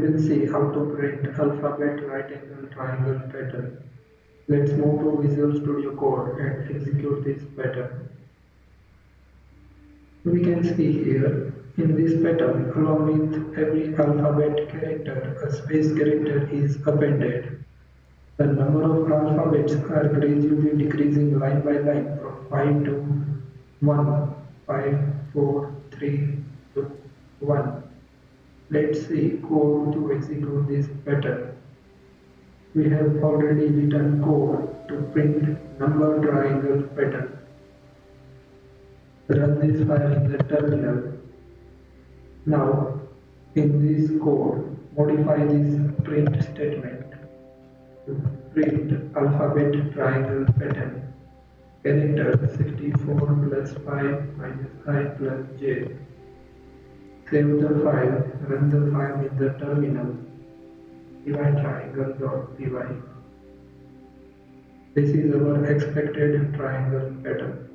will see how to print alphabet right angle triangle pattern. Let's move to Visual Studio Code and execute this pattern. We can see here, in this pattern, along with every alphabet character, a space character is appended. The number of alphabets are gradually decreasing line by line from 5 to 1, 5, 4, 3, 2, 1. Let's see code to execute this pattern. We have already written code to print number triangle pattern. Run this file in the terminal. Now, in this code, modify this print statement to print alphabet triangle pattern. Character 64 plus 5 minus I plus j. Save the file, run the file in the terminal. Divide triangle.py. This is our expected triangle pattern.